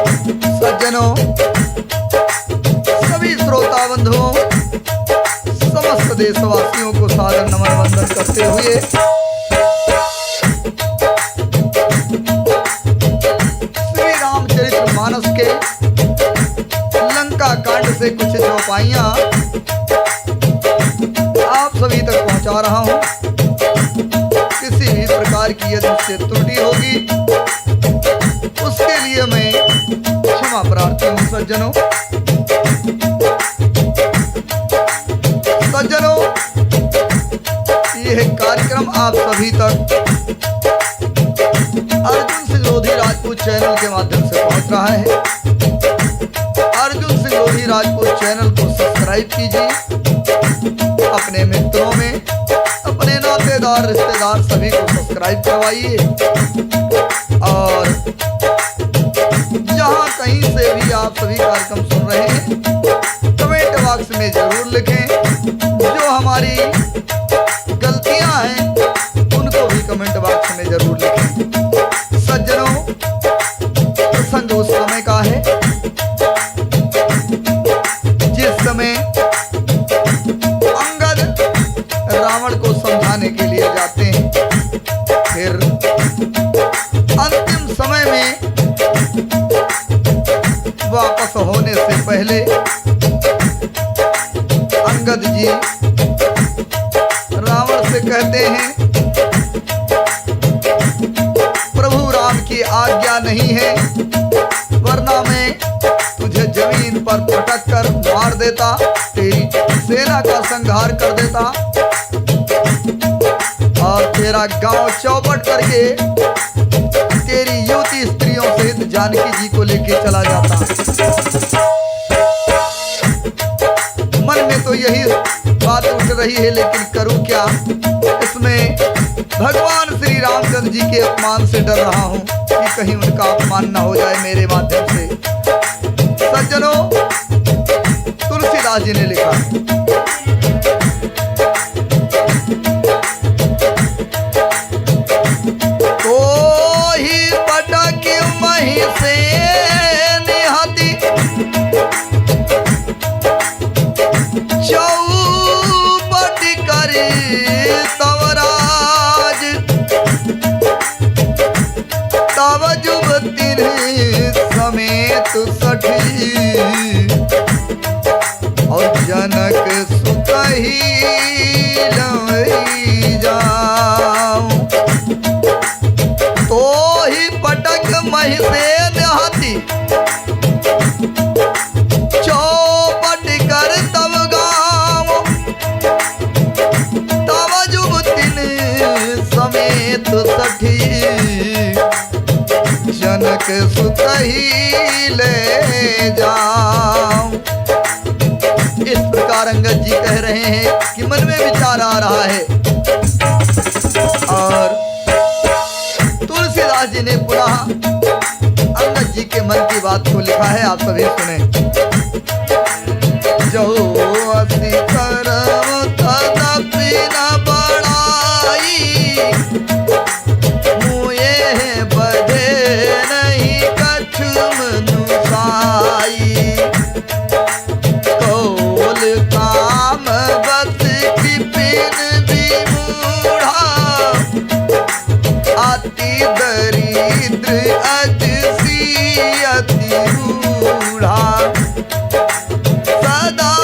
सज्जनों, सभी श्रोता बंधुओं, समस्त देशवासियों को सादर नमन वंदन करते हुए श्री रामचरितमानस के लंका कांड से कुछ चौपाइयां आप सभी तक पहुंचा रहा हूं। किसी भी प्रकार की यदि उससे त्रुटि होगी उसके लिए मैं क्षमा प्रार्थी हूं। सज्जनों, यह कार्यक्रम आप सभी तक अर्जुन सिंह लोधी राजपूत चैनल के माध्यम से पहुंच रहा है। अर्जुन सिंह लोधी राजपूत चैनल को सब्सक्राइब कीजिए, अपने मित्रों में, अपने नातेदार रिश्तेदार सभी को सब्सक्राइब करवाइए और जहां कहीं से भी आप सभी कार्यक्रम सुन रहे हैं कमेंट बॉक्स में जरूर लिखें। जो हमारी गलतियां हैं उनको भी कमेंट बॉक्स में जरूर लिखें। सज्जनों, प्रसंग उस समय का है जिस समय अंगद रावण को समझाने के लिए जाते हैं। फिर अंतिम समय में वापस होने से पहले अंगद जी रावण से कहते हैं, प्रभु राम की आज्ञा नहीं है वरना मैं तुझे जमीन पर पटक कर मार देता, तेरी सेना का संहार कर देता और तेरा गांव चौपट करके तेरी युवती स्त्रियों सहित जानकी जी को लेके चला जाता। मन में तो यही बात उठ रही है, लेकिन करूं क्या। इसमें भगवान श्री रामचंद्र जी के अपमान से डर रहा हूं कि कहीं उनका अपमान न हो जाए मेरे माध्यम से। सज्जनों, तुलसीदास जी ने लिखा, तो ही पटक मही से निहती चौपट करे तवराज, तब जुबती समेत सठी और जनक सुतही लवई जाऊं। तो ही पटक मही से निहती चौपट कर तब गाँव, तब जुबतिन समेत सठी जनक सुतही ले जाऊं। इस प्रकार अंगद जी कह रहे हैं कि मन में विचार आ रहा है और तुलसीदास जी ने पुनः अंगद जी के मन की बात को लिखा है। आप सभी सुने। जो अति करम तदपि न बढ़ाई, मुए बधे नहीं कछु मनुसाई, कौल काम बस विपिन विमूढ़ा, अति दरिद्र अतिसी अति रूढ़ा, सदा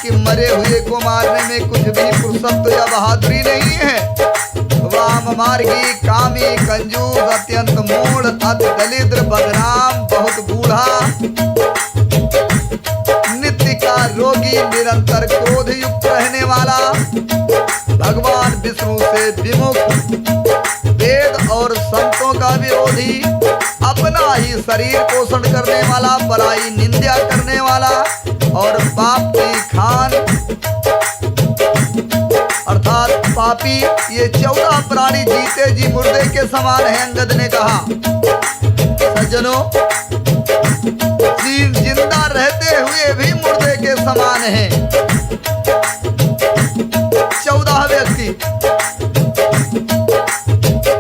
कि मरे हुए को मारने में कुछ भी पुरुषत्व या बहादुरी नहीं है। वाम मार्गी, कामी, कंजूस, अत्यंत मूढ़, अति दरिद्र, बदनाम, बहुत बूढ़ा, नित्य का रोगी, निरंतर क्रोध युक्त रहने वाला, भगवान विष्णु से विमुख, वेद और संतों का विरोधी, अपना ही शरीर पोषण करने वाला, पराई निंदा करने वाला और पाप की खान अर्थात पापी, ये 14 प्राणी जीते जी मुर्दे के समान है। अंगद ने कहा सज्जनों, जिंदा रहते हुए भी मुर्दे के समान हैं 14 व्यक्ति।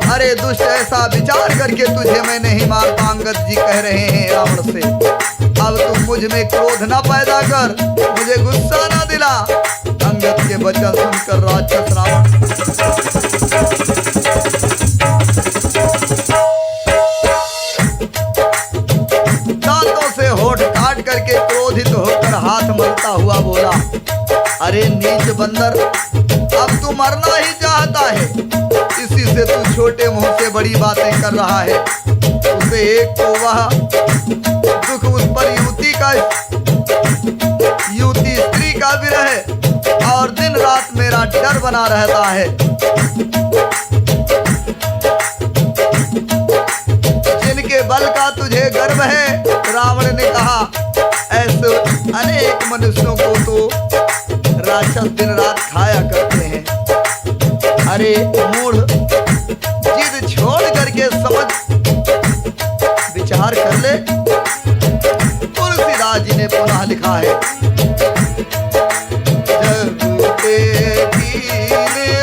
अरे दुष्ट, ऐसा विचार करके तुझे मैं नहीं मारता, अंगद जी कह रहे हैं रावण से। अब तुम मुझ में क्रोध न पैदा कर, मुझे गुस्सा न दिला। अंगद के वचन सुनकर राक्षस रावण दांतों से होठ काट करके क्रोधित होकर हाथ मलता हुआ बोला, अरे नीच बंदर, अब तू मरना ही चाहता है, इसी से तू छोटे मुंह से बड़ी बातें कर रहा है। उसे एक तो वह दुख उस पर युवती स्त्री का विरह और दिन रात मेरा डर बना रहता है। जिनके बल का तुझे गर्व है, रावण ने कहा, ऐसे अनेक मनुष्यों को तो राक्षस दिन रात खाया करते हैं। अरे मूढ़, जिद छोड़ करके समझ विचार कर ले। तुलसीदास जी ने पुनः लिखा है,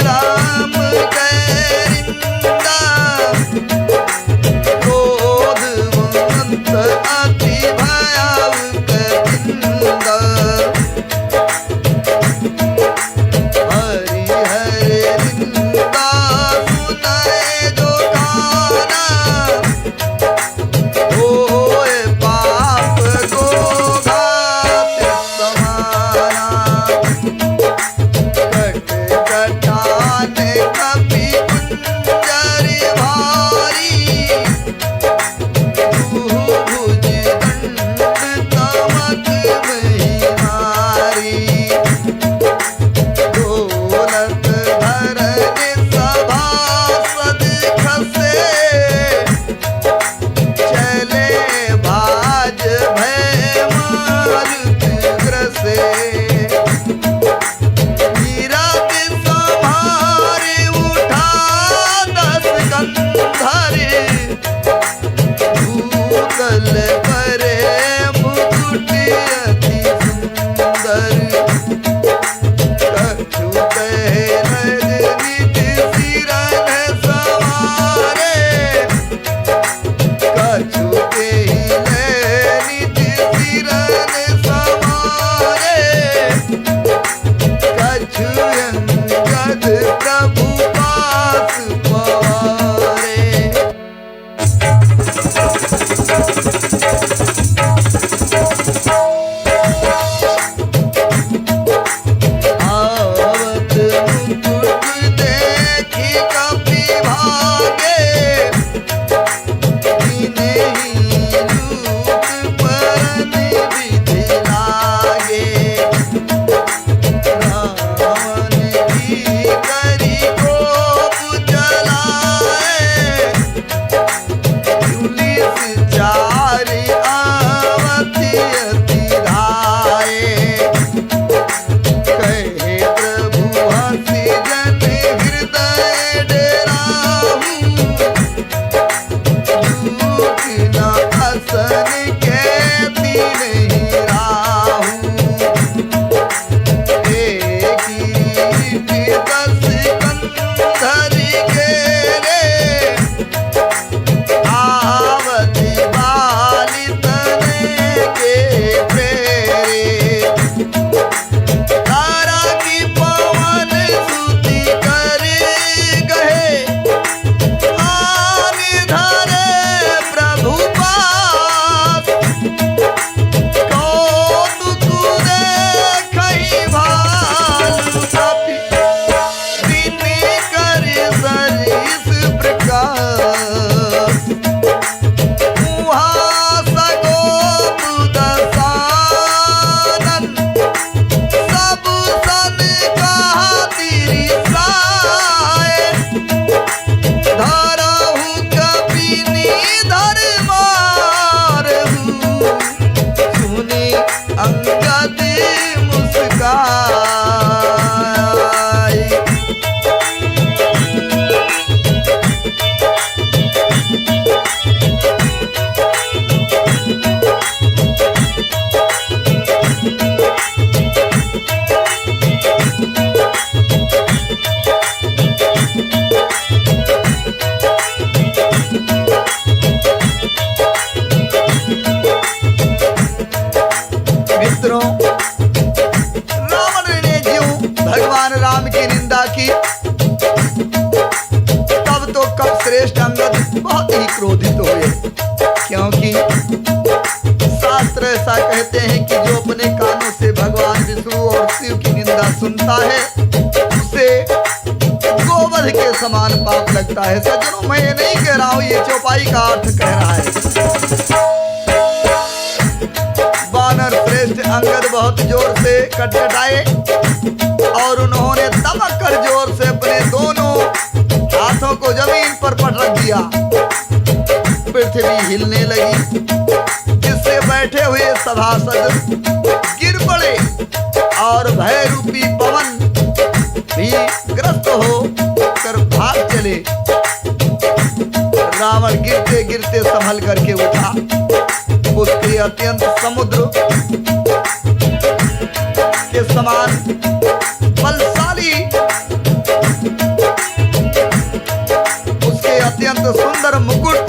राम कैरिंदा, क्रोधवंत अति भयावह करिंदा, हरि हरि निंदा सुनाए जो खाना, होए पाप को घात समान। मित्रों, रावण ने ज्यों भगवान राम की निंदा की, तब तो कब श्रेष्ठ अंगद बहुत ही क्रोधित हुए, क्योंकि शास्त्र ऐसा कहते हैं कि जो अपने कानों से भगवान विष्णु और शिव की निंदा सुनता है उसे गोवध के समान पाप लगता है। सज्जनों, मैं ये नहीं कह रहा हूं, ये चौपाई का अर्थ कह रहा है। वानर श्रेष्ठ अंगद बहुत जोर से कटकटाए और उन्होंने दबक कर जोर से अपने दोनों हाथों को जमीन पर पटक दिया। पृथ्वी हिलने लगी, जिससे बैठे हुए सभासद गिर पड़े और भय रूपी पवन भी ग्रस्त हो कर भाग चले। रावण गिरते गिरते संभल करके उठा। उसके अत्यंत समुद्र के समान बलशाली, उसके अत्यंत सुंदर मुकुट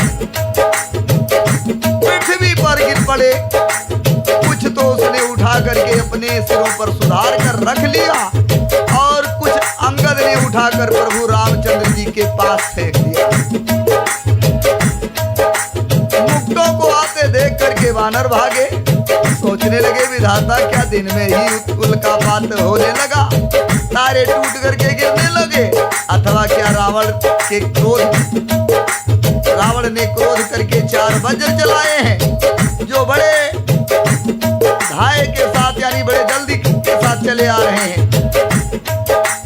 पृथ्वी पर गिर पड़े। कुछ तो उसने उठा करके अपने सिरों पर सुधार कर रख लिया और कुछ अंगद ने उठाकर प्रभु रामचंद्र जी के पास फेंक दिया। मुक्तों को आते देख करके वानर भागे। सोचने लगे, विधाता क्या दिन में ही उल्कापात होने लगा, तारे टूट करके गिरने लगे, अथवा क्या रावण ने क्रोध करके 4 वज्र चलाए हैं जो बड़े धाय के साथ यानी बड़े जल्दी के साथ चले आ रहे हैं।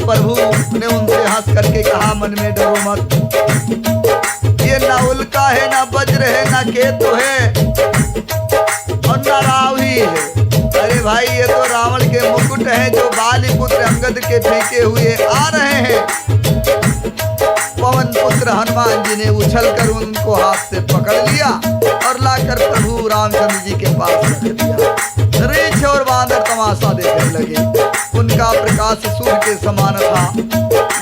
प्रभु ने उनसे हंस करके कहा, मन में डरो मत, ये ना उल्का है, ना वज्र है, ना केतु है और ना रावि है। अरे भाई, ये तो रावण के मुकुट हैं जो बाली पुत्र अंगद के फेंके हुए आ रहे हैं। पवन पुत्र हनुमान जी ने उछलकर उनको हाथ से पकड़ लिया और लाकर प्रभु रामचंद्र जी के पास रख दिया। रीछ और बांदर तमाशा देखने लगे। उनका प्रकाश सूर्य के समान था।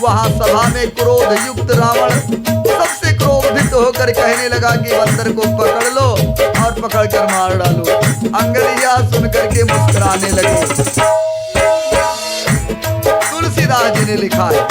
वहां सभा में क्रोध युक्त रावण सबसे क्रोधित होकर कहने लगा कि बंदर को पकड़ लो और पकड़कर मार डालो। अंगद यह सुनकर के मुस्कुराने लगे। तुलसीदास जी ने लिखा है,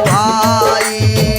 भाई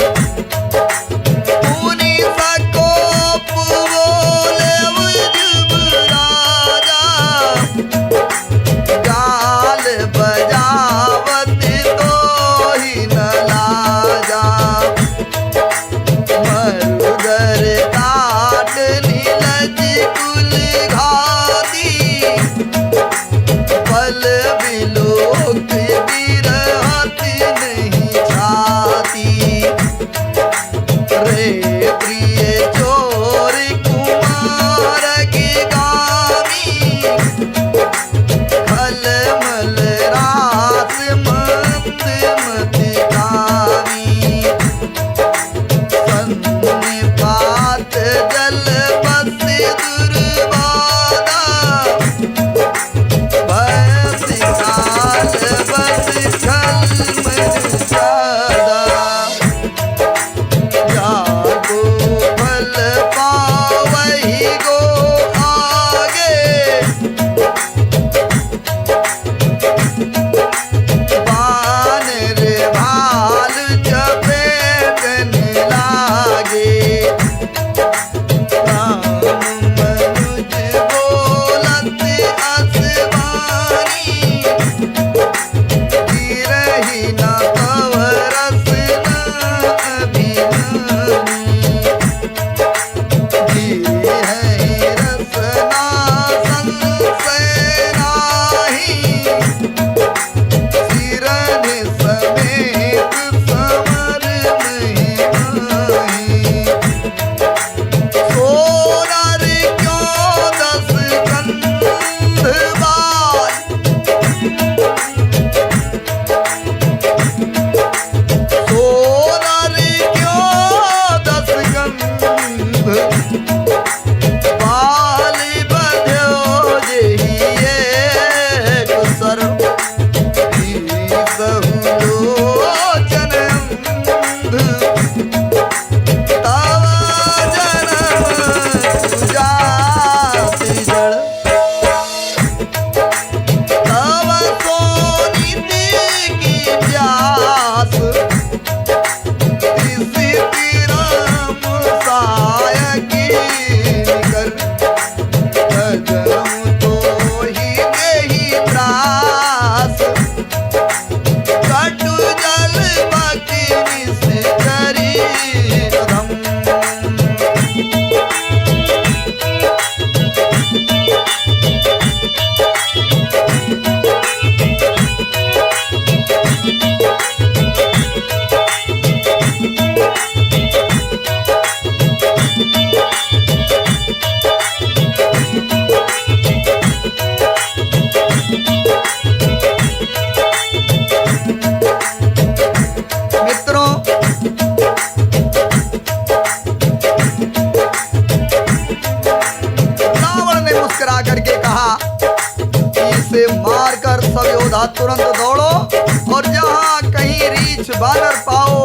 तुरंत दौड़ो और जहाँ कहीं रीछ बानर पाओ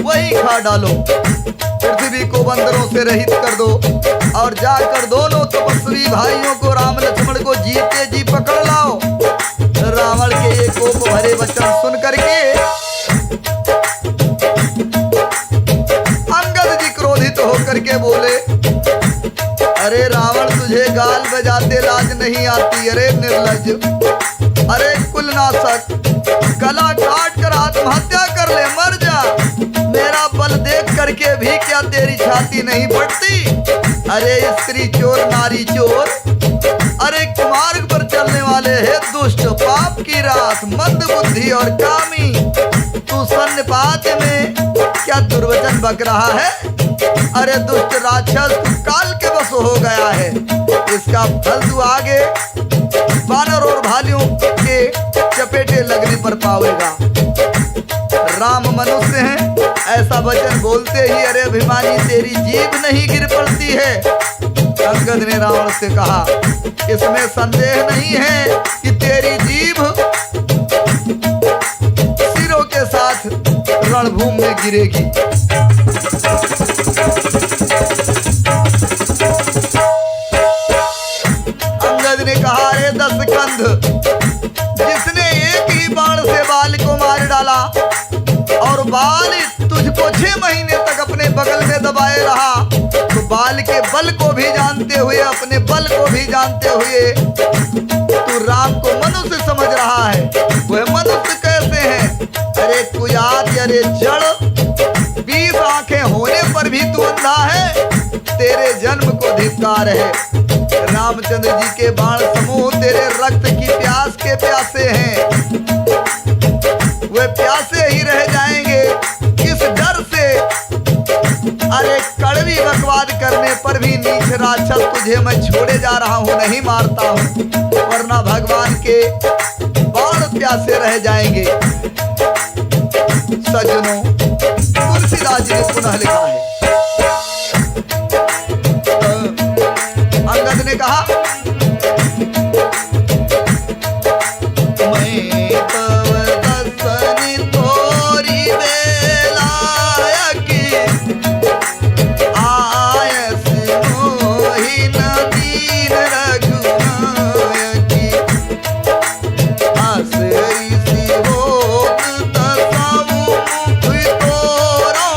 वही खा डालो। पृथ्वी को बंदरों से रहित कर दो और जाकर दोनों तपस्वी भाइयों को राम लक्ष्मण को जीते जी पकड़ लाओ। रावण के ये कोप भरे वचन सुन करके अंगद जी क्रोधित होकर के बोले, अरे रावण तुझे गाल बजाते लाज नहीं आती? अरे निर्लज, अरे कुलनाशक, गला काट कर आत्महत्या कर ले, मर जा। मेरा बल देख करके भी क्या तेरी छाती नहीं फटती? अरे स्त्री चोर, नारी चोर, अरे मार्ग पर चलने वाले है दुष्ट, पाप की रास, मंद बुद्धि और कामी, तू सन्निपात में क्या दुर्वचन बक रहा है? अरे दुष्ट राक्षस, तू काल के बस हो गया है। इसका फल तू आगे बानर और भालुओं के चपेटे लगने पर पावेगा। राम मनुष्य हैं, ऐसा वचन बोलते ही अरे अभिमानी तेरी जीभ नहीं गिर पड़ती है? अंगद ने रावण से कहा, इसमें संदेह नहीं है कि तेरी जीभ सिरों के साथ रणभूमि में गिरेगी। अंगद ने कहा, अरे दशकंध, जिसने एक ही बाण से बाल को मार डाला और बाल तुझको 6 महीने तक अपने बगल में दबाए रहा, तो बाल के बल को भी जानते हुए, अपने बल को भी जानते हुए तू राम को मनुष्य समझ रहा है। वह मनुष्य कैसे हैं? अरे कुयात, अरे जड़, 20 आंखें होने पर भी तू अंधा है। तेरे जन्म को धिक्कार है। रामचंद्र जी के बाण समूह तेरे रक्त की प्यास के प्यासे हैं, वे प्यासे ही रह जाएंगे इस डर से। अरे कड़वी बकवाद करने पर भी नीच राक्षस, तुझे मैं छोड़े जा रहा हूँ, नहीं मारता हूँ, वरना भगवान के बाण प्यासे रह जाएंगे। सज्जनों, तुलसीदास जी ने पुनः लिखा है, अंगद ने कहा, मैं तव दर्शनी तोरी बेलायकी, आयस मोहिन दीन रघुनायकी, आसरी सी होत तसाऊ मुख तोरो,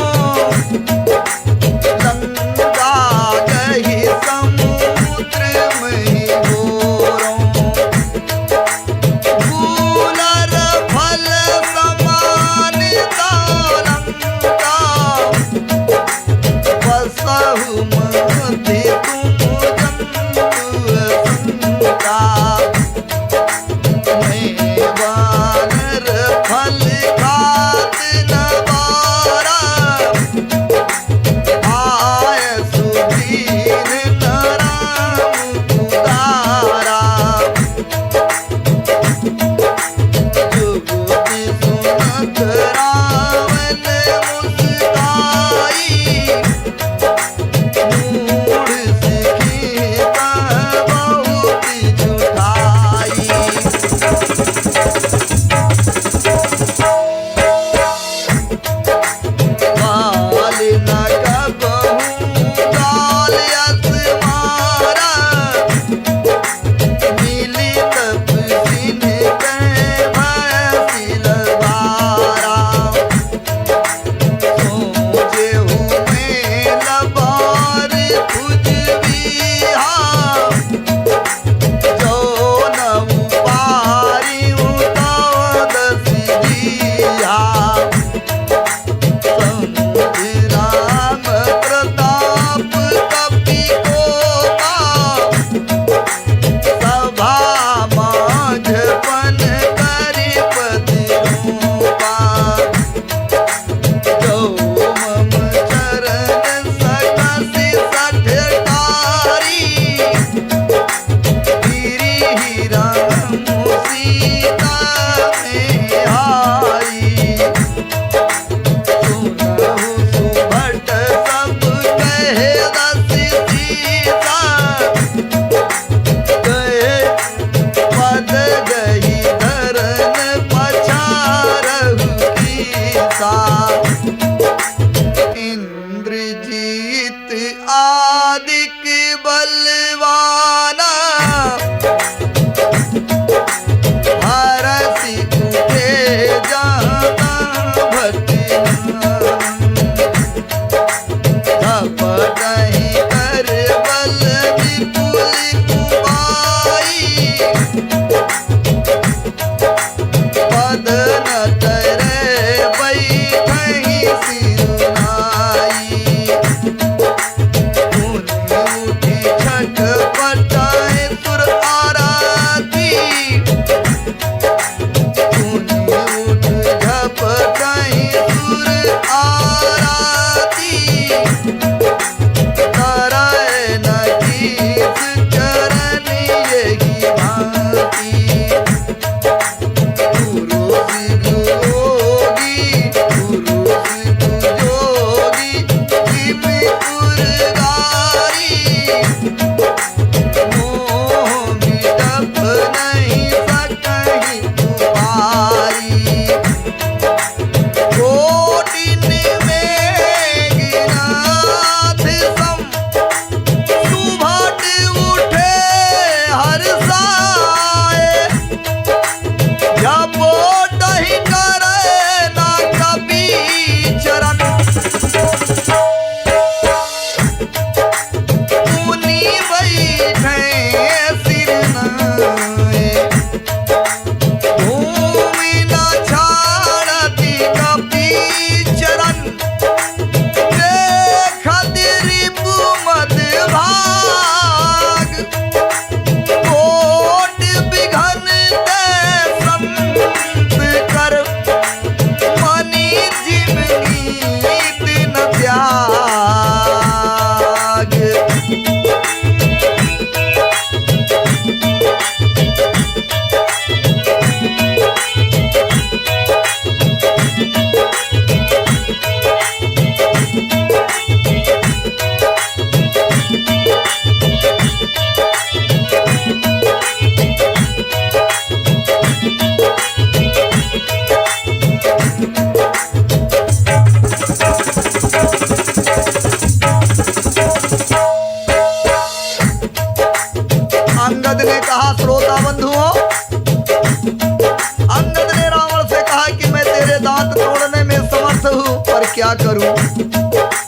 पर क्या करूं?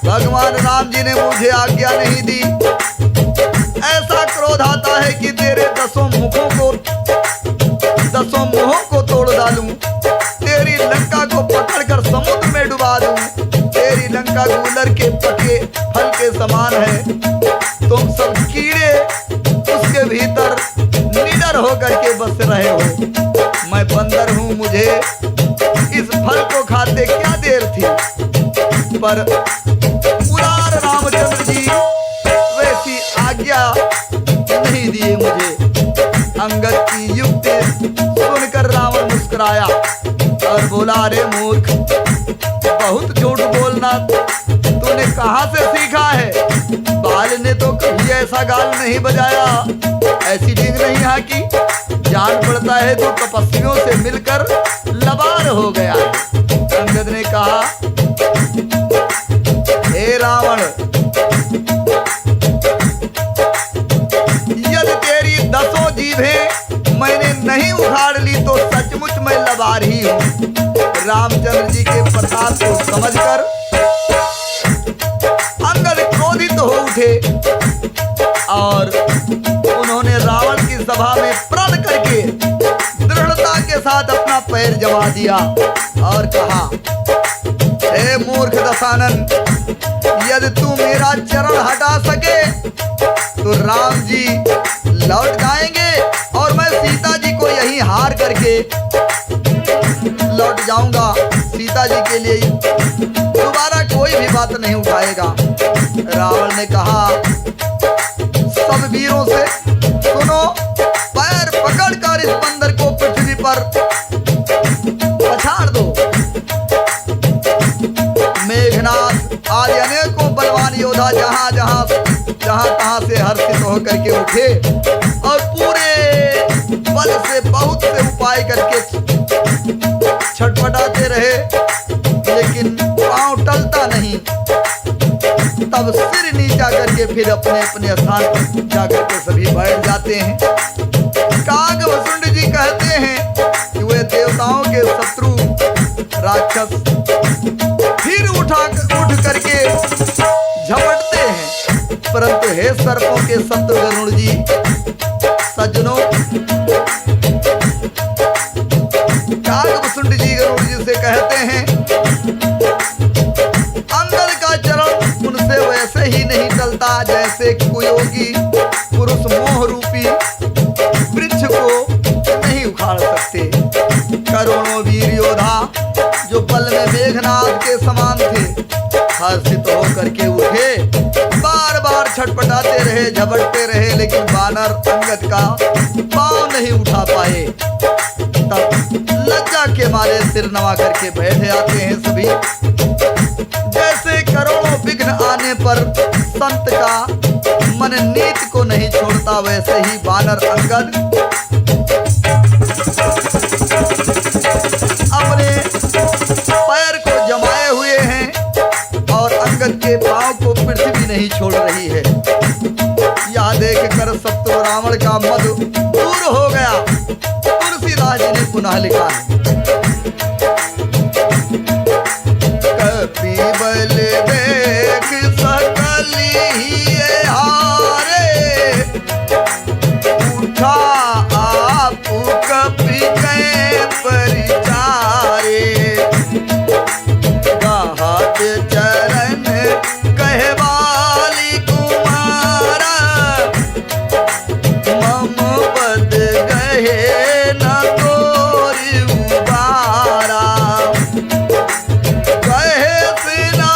भगवान राम जी ने मुझे आज्ञा नहीं दी। ऐसा क्रोध आता है कि तेरे 10 मुंहों को तोड़ डालूं, तेरी लंका को पकड़कर समुद्र में डुबा दूं। तेरी लंका गूलर के पके फल के समान है। तुम सब कीड़े उसके भीतर निडर होकर के बस रहे हो। मैं बंदर हूं, मुझे इस फल को खाते क्या देर थी। पर पुराण रामचंद्र जी वैसी आज्ञा नहीं दिए मुझे। अंगद की युक्ति सुनकर रावण मुस्कुराया और बोला, अरे मूर्ख, बहुत झूठ बोलना तूने कहां से सीखा है? बाल ने तो कभी ऐसा गाल नहीं बजाया, ऐसी डींग नहीं हाकी। जान पड़ता है तो तपस्वियों से मिलकर लबार हो गया है। अंगद ने कहा, हे रावण, यदि तेरी 10 जीभें मैंने नहीं उखाड़ ली तो सचमुच मैं लबार ही हूं। रामचंद्र जी के प्रताप को समझकर अंगद क्रोधित हो उठे और उन्होंने रावण की सभा में प्रण करके दृढ़ता के साथ अपना पैर जमा दिया और कहा, हे मूर्ख दशानन, यदि तू मेरा चरण हटा सके तो राम जी लौट जाएंगे और मैं सीता जी को यहीं हार करके लौट जाऊंगा। सीता जी के लिए दोबारा कोई भी बात नहीं उठाएगा। रावण ने कहा, सब वीरों से सुनो, पैर पकड़कर इस बंदर को पृथ्वी पर पछाड़ दो। मेघनाथ आदि अनेकों बलवान योद्धा जहां तहां से हर्षित होकर के उठे और पूरे बल से बहुत से उपाय करके छटपटाते रहे, लेकिन पांव टलता नहीं। तब सिर नीचा करके फिर अपने अपने स्थान पर जाकर के सभी बैठ जाते हैं। कागभूषुंड जी कहते हैं कि वे देवताओं के शत्रु राक्षस फिर उठ करके झपटते हैं, परंतु हे सर्पों के शत्रु गरुड़ जी, सज्जनों, कागभूषुंड जी गरुड़ जी से कहते हैं, अंदर का चरण उनसे वैसे ही नहीं टलता जैसे कुयोगी पुरुष मोह रूपी वृक्ष को नहीं उखाड़ सकते। करोड़ों वीर योद्धा जो बल में मेघनाथ के समान थे हर्षित होकर के उठे, बार बार छटपटाते रहे, झपटते रहे, लेकिन वानर अंगद का पांव नहीं उठा पाए। तब लज्जा के मारे सिर नवा करके बैठ जाते हैं सभी। जैसे करोड़ों विघ्न आने पर संत का मन नीति को नहीं छोड़ता, वैसे ही वानर अंगद अपने पैर को जमाए हुए हैं और अंगद के पांव को पृथ्वी नहीं छोड़ रही है। यह देखकर सत्य रावण का मद दूर हो गया। तुलसीदास जी ने पुनः लिखा है, कपि बल देख सकली हारे, उठा आप कपि के परिचारे, गाहत चरण कहवाली कुमारा, मम पद गहे न तोरि उबारा, कहे सिना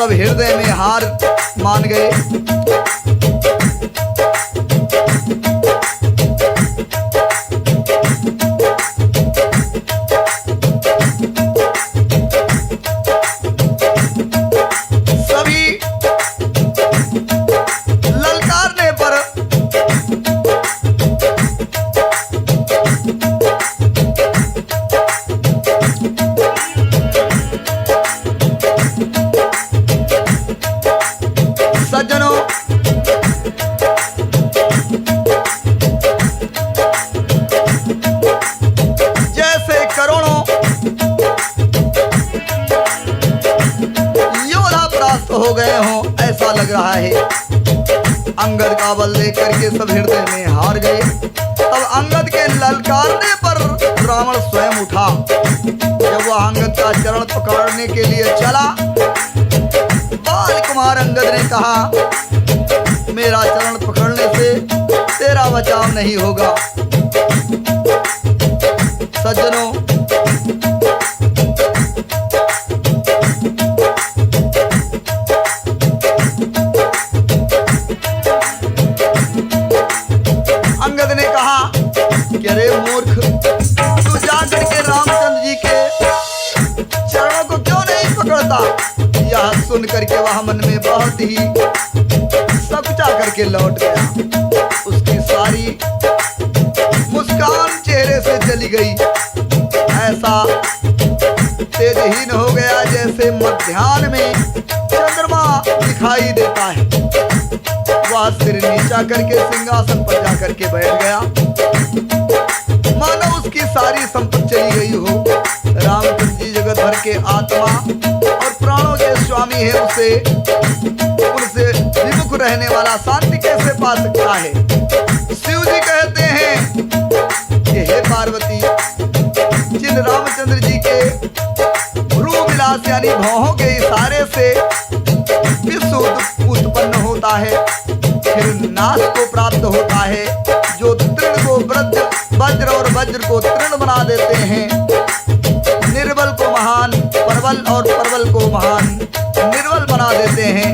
सब हृदय में हार मान गए। सभी ललकारने पर सज्जनों, जैसे करोड़ों योद्धा परास्त हो गए हों ऐसा लग रहा है। अंगद का बल देख करके सब हृदय में हार गए। अब अंगद के ललकारने पर रावण स्वयं उठा। जब वह अंगद का चरण पकड़ने के लिए चला, बाल कुमार अंगद ने कहा, मेरा चरण पकड़ने से तेरा बचाव नहीं होगा। सज्जनों, अंगद ने कहा कि अरे मूर्ख, तू जाकर के रामचंद्र जी के चरणों को क्यों नहीं पकड़ता? यह सुन करके वह मन में बहुत ही सकुचा करके लौट गया। उसकी सारी मुस्कान चेहरे से चली गई। ऐसा तेजहीन हो गया जैसे मध्याह्न में चंद्रमा दिखाई देता है। वह सिर नीचा करके सिंहासन पर जाकर के बैठ गया, मानो उसकी सारी संपत्ति चली गई हो। रामचंद्र जी जगत भर के आत्मा और प्राणों के स्वामी है, उनसे विमुख रहने वाला शांति कैसे पा सकता है? शिव जी कहते हैं कि हे पार्वती, जिन रामचंद्र जी के भ्रू विलास यानी भौहों के इशारे से विश्व उत्पन्न होता है, फिर नाश को प्राप्त होता है, जो तृण को वज्र और वज्र को तृण बना देते हैं, निर्बल को महान प्रबल और प्रबल को महान निर्बल बना देते हैं।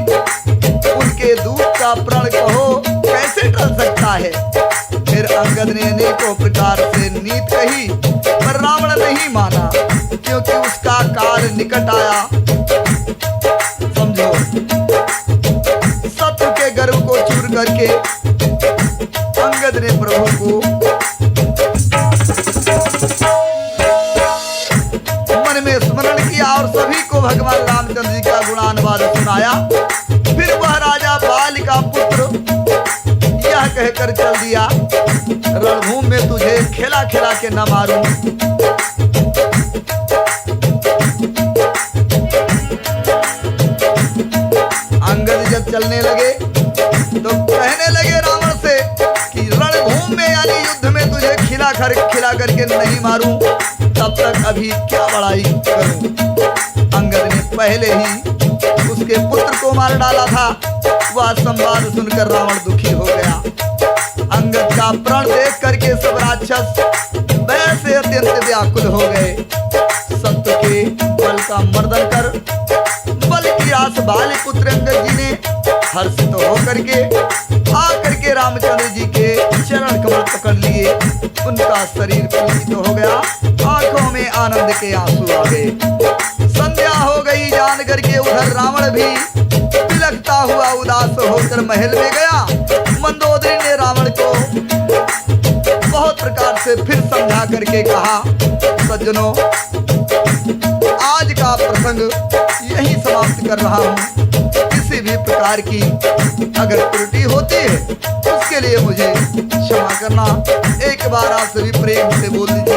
उनके दूध का प्रण कहो कैसे टल सकता है? फिर अंगद ने अनेकों प्रकार से नीत कही, पर रावण नहीं माना, क्योंकि उसका काल निकट आया। समझो, शत्रु के गर्व को चूर करके अंगद ने प्रभु को मन में स्मरण किया और सभी को भगवान रामचंद्र जी का गुणानुवाद सुनाया। फिर वह राजा बाल का पुत्र यह कहकर चल दिया, रणभूमि में तुझे खिला खिला के न मारूं। अंगद जब चलने लगे तो कहने लगे रावण से कि रणभूमि में यानी युद्ध में तुझे खिला करके नहीं मारूं, तब तक अभी क्या बड़ाई करूं। अंगद ने पहले ही उसके पुत्र को मार डाला था। वह संवाद सुनकर रावण दुखी हो गया। अंगद का प्रण देख करके सब राक्षस वैसे अत्यंत व्याकुल हो गए। सत्य के बल का मर्दन कर बल की आस बाली पुत्र अंगद जी ने हर्षित होकर के आकर के रामचंद्र जी के चरण कमल पकड़ लिए। उनका शरीर पुलकित हो गया, आंखों में आनंद के आंसू आ गए। संध्या हो गई जान करके उधर रावण भी बिलखता हुआ उदास होकर महल में गया। मंदोदरी ने रावण को बहुत प्रकार से फिर समझा करके कहा, सज्जनों, आज का प्रसंग यही समाप्त कर रहा हूँ। किसी भी प्रकार की अगर त्रुटि होती है उसके लिए मुझे क्षमा करना। एक बार आप सभी प्रेम से बोल दीजिए।